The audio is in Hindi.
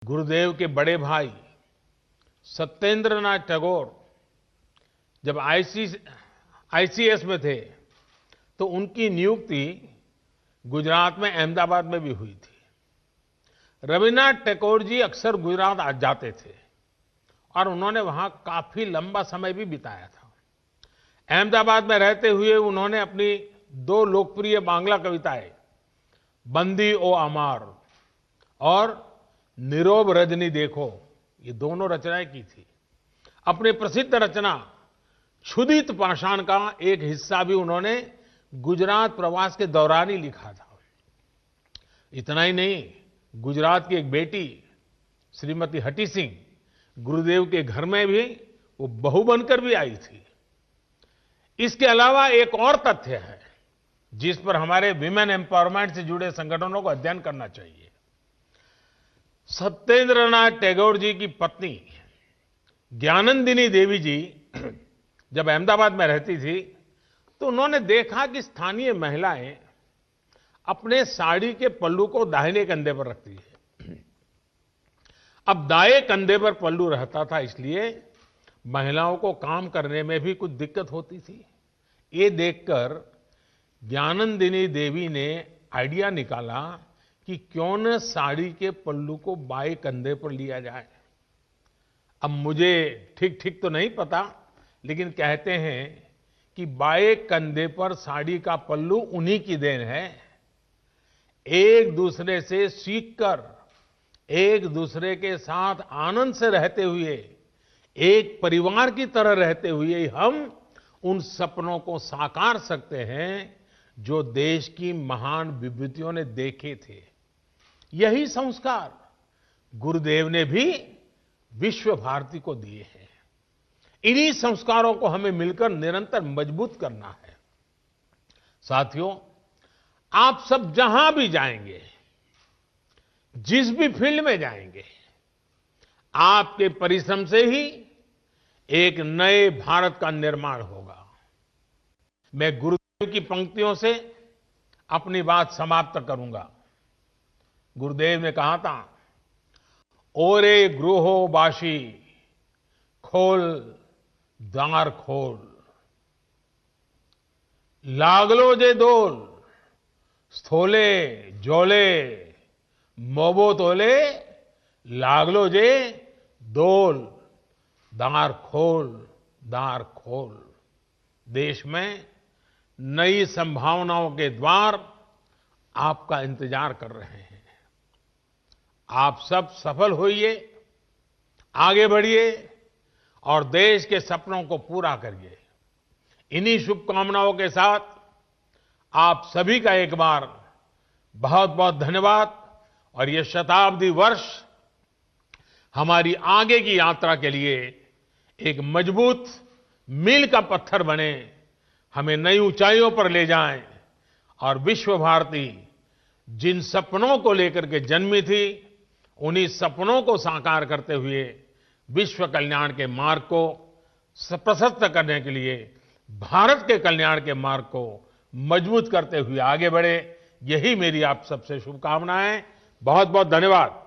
गुरुदेव के बड़े भाई सत्येंद्रनाथ टैगोर जब आईसीएस में थे तो उनकी नियुक्ति गुजरात में अहमदाबाद में भी हुई थी। रविन्द्रनाथ टैगोर जी अक्सर गुजरात आ जाते थे और उन्होंने वहां काफी लंबा समय भी बिताया था। अहमदाबाद में रहते हुए उन्होंने अपनी दो लोकप्रिय बांग्ला कविताएं बंदी ओ अमार और नीरव रजनी देखो, ये दोनों रचनाएं की थी। अपनी प्रसिद्ध रचना क्षुधित पाषाण का एक हिस्सा भी उन्होंने गुजरात प्रवास के दौरान ही लिखा था। इतना ही नहीं, गुजरात की एक बेटी श्रीमती हटी सिंह गुरुदेव के घर में भी वो बहू बनकर भी आई थी। इसके अलावा एक और तथ्य है जिस पर हमारे विमेन एम्पावरमेंट से जुड़े संगठनों को अध्ययन करना चाहिए। सत्येंद्रनाथ टैगोर जी की पत्नी ज्ञानंदिनी देवी जी जब अहमदाबाद में रहती थी तो उन्होंने देखा कि स्थानीय महिलाएं अपने साड़ी के पल्लू को दाहिने कंधे पर रखती है। अब दाएं कंधे पर पल्लू रहता था, इसलिए महिलाओं को काम करने में भी कुछ दिक्कत होती थी। ये देखकर ज्ञानंदिनी देवी ने आइडिया निकाला कि क्यों न साड़ी के पल्लू को बाएं कंधे पर लिया जाए। अब मुझे ठीक तो नहीं पता, लेकिन कहते हैं कि बाएं कंधे पर साड़ी का पल्लू उन्हीं की देन है। एक दूसरे से सीखकर, एक दूसरे के साथ आनंद से रहते हुए, एक परिवार की तरह रहते हुए हम उन सपनों को साकार सकते हैं जो देश की महान विभूतियों ने देखे थे। यही संस्कार गुरुदेव ने भी विश्व भारती को दिए हैं। इन्हीं संस्कारों को हमें मिलकर निरंतर मजबूत करना है। साथियों, आप सब जहां भी जाएंगे, जिस भी फील्ड में जाएंगे, आपके परिश्रम से ही एक नए भारत का निर्माण होगा। मैं गुरुदेव की पंक्तियों से अपनी बात समाप्त करूंगा। गुरुदेव ने कहा था, ओरे गृहो बाशी खोल द्वार खोल, लागलो जे दोल स्थोले जोले मोबो तोले, लागलो जे दोल दार खोल। देश में नई संभावनाओं के द्वार आपका इंतजार कर रहे हैं। आप सब सफल होइए, आगे बढ़िए और देश के सपनों को पूरा करिए। इन्हीं शुभकामनाओं के साथ आप सभी का एक बार बहुत बहुत धन्यवाद। और ये शताब्दी वर्ष हमारी आगे की यात्रा के लिए एक मजबूत मील का पत्थर बने, हमें नई ऊंचाइयों पर ले जाएं और विश्व भारती जिन सपनों को लेकर के जन्मी थी, उन्हीं सपनों को साकार करते हुए विश्व कल्याण के मार्ग को प्रशस्त करने के लिए, भारत के कल्याण के मार्ग को मजबूत करते हुए आगे बढ़े। यही मेरी आप सबसे शुभकामनाएं। बहुत बहुत धन्यवाद।